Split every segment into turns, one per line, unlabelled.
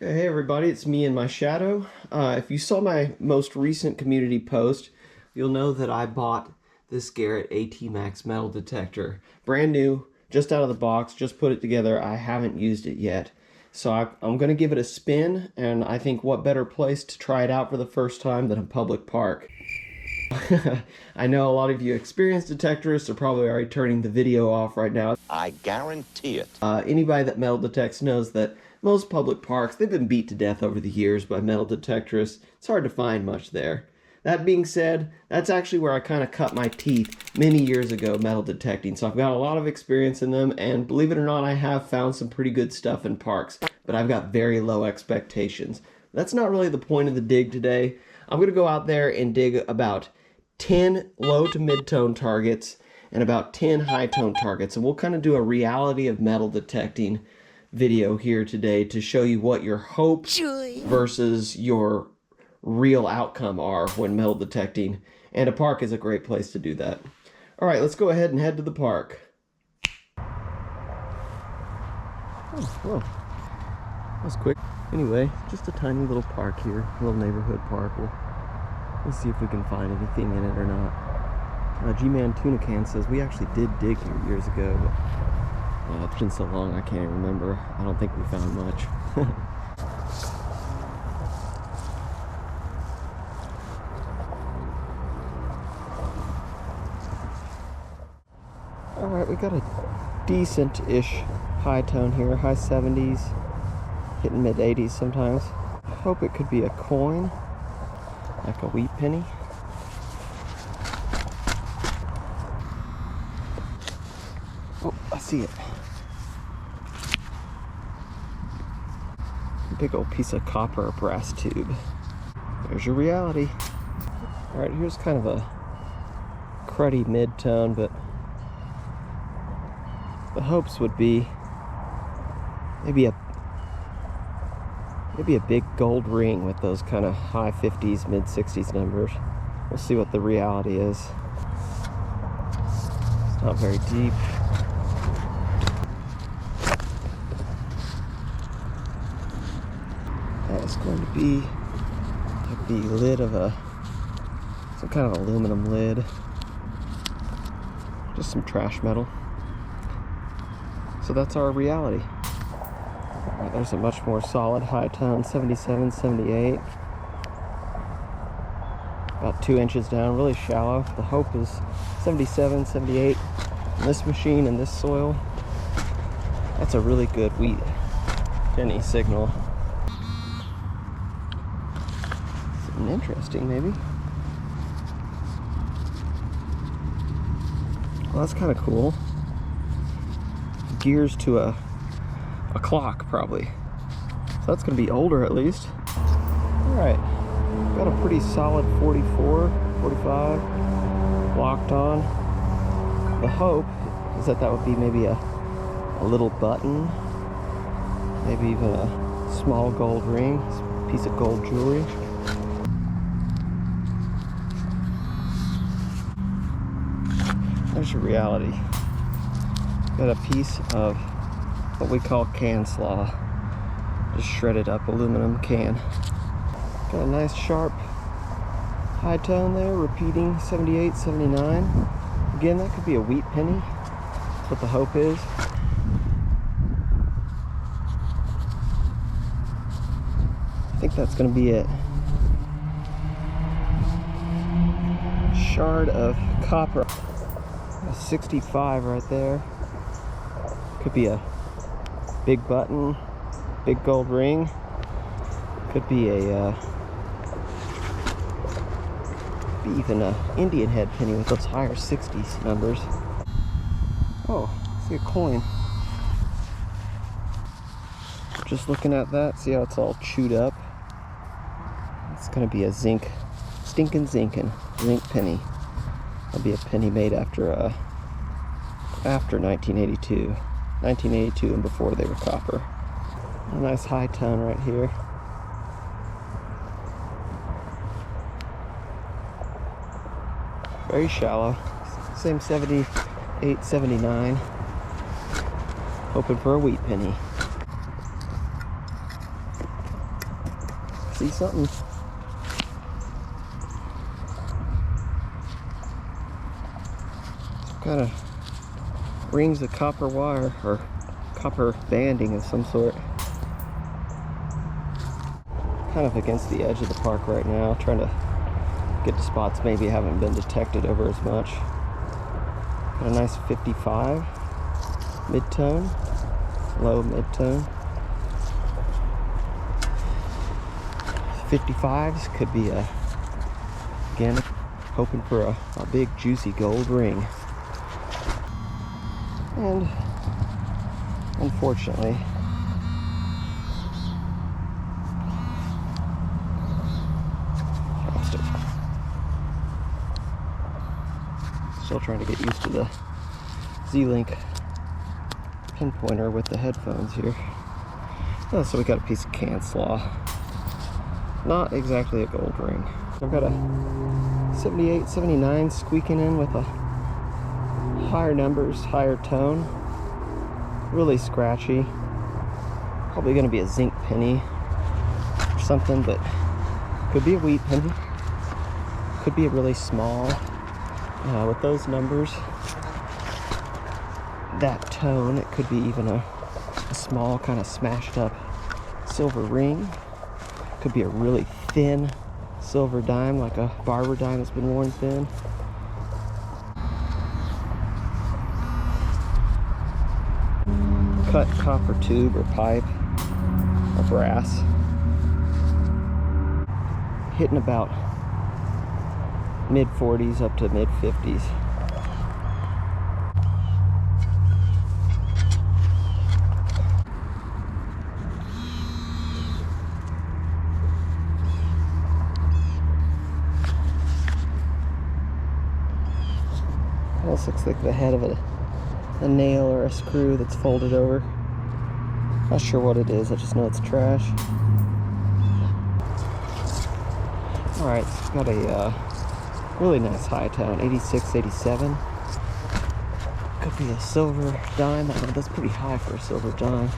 Hey everybody, it's me and my shadow. If you saw my most recent community post, you'll know that I bought this Garrett AT Max metal detector. Brand new, just out of the box, just put it together. I haven't used it yet. So I'm going to give it a spin, and I think what better place to try it out for the first time than a public park. I know a lot of you experienced detectorists are probably already turning the video off right now.
I guarantee it.
Anybody that metal detects knows that most public parks, they've been beat to death over the years by metal detectorists. It's hard to find much there. That being said, that's actually where I kind of cut my teeth many years ago metal detecting. So I've got a lot of experience in them, and believe it or not, I have found some pretty good stuff in parks, but I've got very low expectations. That's not really the point of the dig today. I'm going to go out there and dig about 10 low to mid-tone targets and about 10 high-tone targets, and we'll kind of do a reality of metal detecting video here today to show you what your hopes versus your real outcome are when metal detecting, and a park is a great place to do that. All right, let's go ahead and head to the park. Oh, well, that was quick. Anyway, just a tiny little park here, a little neighborhood park. We'll see if we can find anything in it or not. G-Man Tuna Can says we actually did dig here years ago, but it's been so long I can't even remember. I don't think we found much. Alright, we got a decent-ish high tone here, high 70s, hitting mid 80s sometimes. I hope it could be a coin, like a wheat penny. Oh, I see it. Big old piece of copper or brass tube. There's your reality. Alright, here's kind of a cruddy mid-tone, but the hopes would be maybe a big gold ring with those kind of high 50s, mid 60s numbers. We'll see what the reality is. It's not very deep. That's going to be like the lid of some kind of aluminum lid. Just some trash metal. So that's our reality. Right, there's a much more solid high tone, 77, 78. About 2 inches down, really shallow. The hope is 77, 78. And this machine and this soil, that's a really good wheat penny signal. Something interesting, maybe. Well, that's kind of cool. Gears to a clock, probably. So that's going to be older, at least. Alright, got a pretty solid 44, 45 locked on. The hope is that would be maybe a little button, maybe even a small gold ring, piece of gold jewelry. There's your reality. Got a piece of what we call can slaw, just shredded up aluminum can. Got a nice sharp high tone there, repeating 78, 79. Again, that could be a wheat penny. That's what the hope is. I think that's going to be it. Shard of copper. A 65 right there. Could be a big button, big gold ring. Could be even a Indian head penny with those higher 60s numbers. Oh, I see a coin. Just looking at that, see how it's all chewed up. It's gonna be a stinking zinc penny. That'll be a penny made after 1982. 1982 and before they were copper. A nice high tone right here. Very shallow. Same 78, 79. Hoping for a wheat penny. See something? Some kind of rings of copper wire or copper banding of some sort. Kind of against the edge of the park right now, trying to get to spots maybe haven't been detected over as much. Got a nice 55 mid-tone, low mid-tone. 55s could be again, hoping for a big juicy gold ring. And unfortunately, still trying to get used to the Z-Link pinpointer with the headphones here. Oh, so we got a piece of can slaw. Not exactly a gold ring. I've got a 78, 79 squeaking in with a higher numbers, higher tone. Really scratchy. Probably gonna be a zinc penny or something, but could be a wheat penny. Could be a really small. With those numbers, that tone, it could be even a small kind of smashed up silver ring. Could be a really thin silver dime, like a barber dime that's been worn thin. Cut copper tube or pipe or brass. Hitting about mid 40s up to mid 50s. Almost looks like the head of a nail or a screw that's folded over. Not sure what it is, I just know it's trash. Alright, it's got a really nice high tone, 86, 87. Could be a silver dime. I know that's pretty high for a silver dime.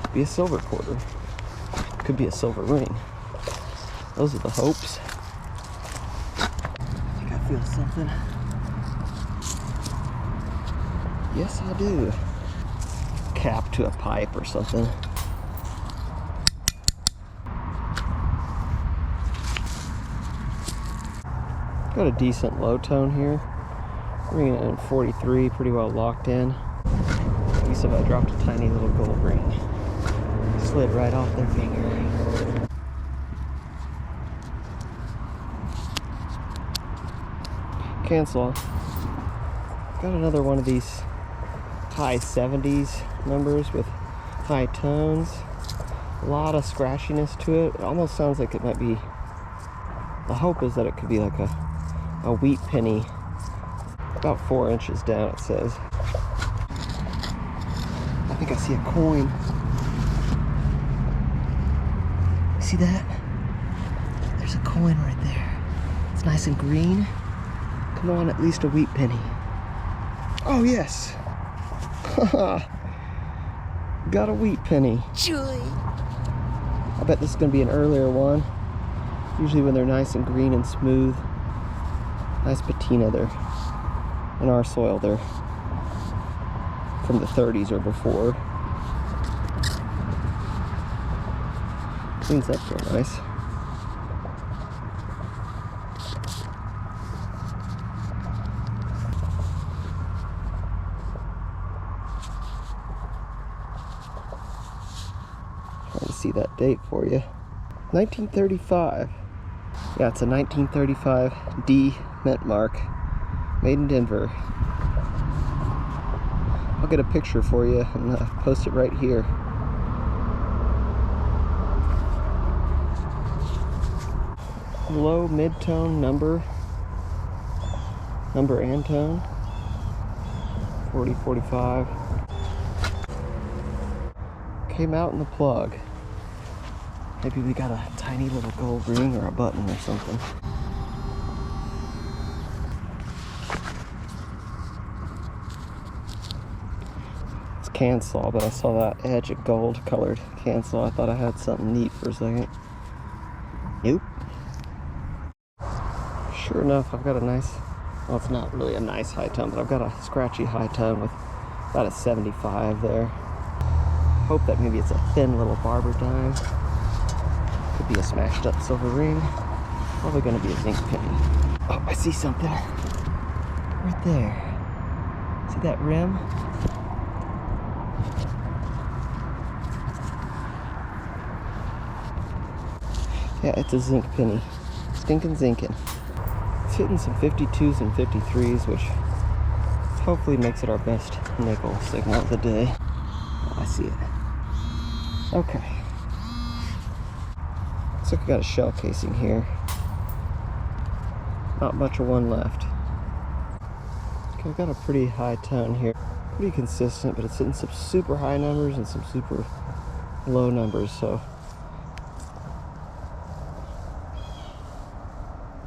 Could be a silver quarter. Could be a silver ring. Those are the hopes. I think I feel something. Yes, I do. Cap to a pipe or something. Got a decent low tone here. Ringing it in 43, pretty well locked in. At least if I dropped a tiny little gold ring. Slid right off their finger. Cancel. Got another one of these high 70s numbers with high tones. A lot of scratchiness to it. It almost sounds like it might be, the hope is that it could be like a wheat penny, about 4 inches down, it says. I think I see a coin. See that? There's a coin right there. It's nice and green. Come on, at least a wheat penny. Oh yes! Got a wheat penny. Joy. I bet this is gonna be an earlier one. Usually when they're nice and green and smooth. Nice patina there. In our soil, they're from the 30s or before. Cleans up real nice. Trying to see that date for you. 1935. Yeah, it's a 1935 D mint mark, made in Denver. I'll get a picture for you and post it right here. Low mid-tone number and tone. 40, 45. Came out in the plug. Maybe we got a tiny little gold ring or a button or something. It's can saw, but I saw that edge of gold colored can saw. I thought I had something neat for a second. Nope. Sure enough, I've got a nice, well, it's not really a nice high tone, but I've got a scratchy high tone with about a 75 there. Hope that maybe it's a thin little barber dime. Could be a smashed up silver ring. Probably gonna be a zinc penny. Oh, I see something. Right there. See that rim? Yeah, it's a zinc penny. Stinking zinking. It's hitting some 52s and 53s, which hopefully makes it our best nickel signal of the day. Oh, I see it. Okay. Looks like we got a shell casing here. Not much of one left. Okay, I've got a pretty high tone here. Pretty consistent, but it's hitting some super high numbers and some super low numbers, so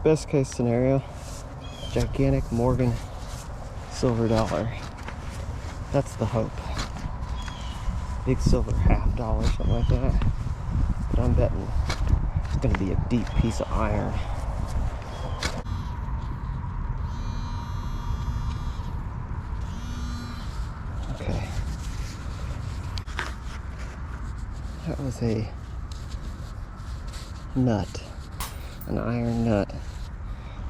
best case scenario, gigantic Morgan silver dollar. That's the hope. Big silver half dollar, something like that. But I'm betting it's gonna be a deep piece of iron. Okay. That was a nut. An iron nut.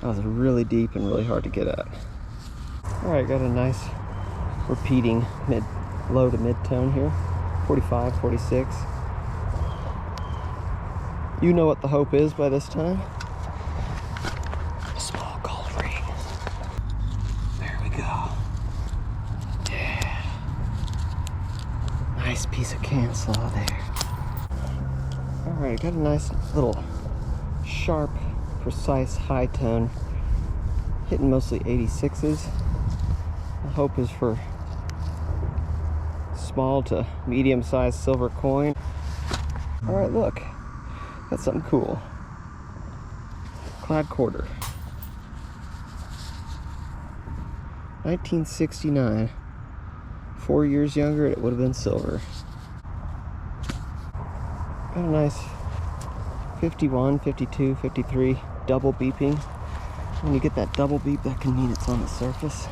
That was really deep and really hard to get at. Alright, got a nice repeating low to mid tone here. 45, 46. You know what the hope is by this time. A small gold ring. There we go. Yeah. Nice piece of can slaw there. Alright, got a nice little sharp, precise high tone, hitting mostly 86s. The hope is for small to medium sized silver coin. All right, look, that's something cool. Clad quarter, 1969. 4 years younger, it would have been silver. Got a nice 51, 52, 53 double beeping. When you get that double beep, that can mean it's on the surface.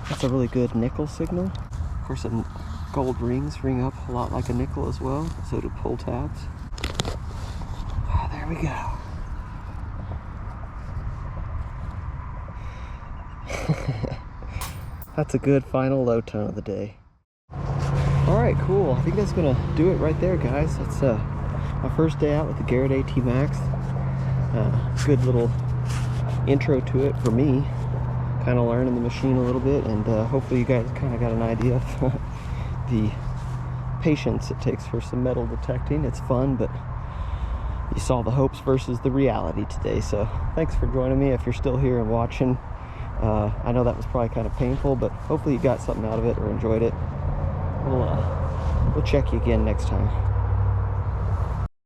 That's a really good nickel signal. Of course, gold rings ring up a lot like a nickel as well. So do pull tabs. Ah, there we go. That's a good final low tone of the day. All right, cool. I think that's gonna do it right there, guys. That's my first day out with the Garrett AT Max. Good little intro to it for me. Kind of learning the machine a little bit, and hopefully you guys kind of got an idea of the patience it takes for some metal detecting. It's fun, but you saw the hopes versus the reality today. So thanks for joining me if you're still here and watching. I know that was probably kind of painful, but hopefully you got something out of it or enjoyed it. We'll check you again next time.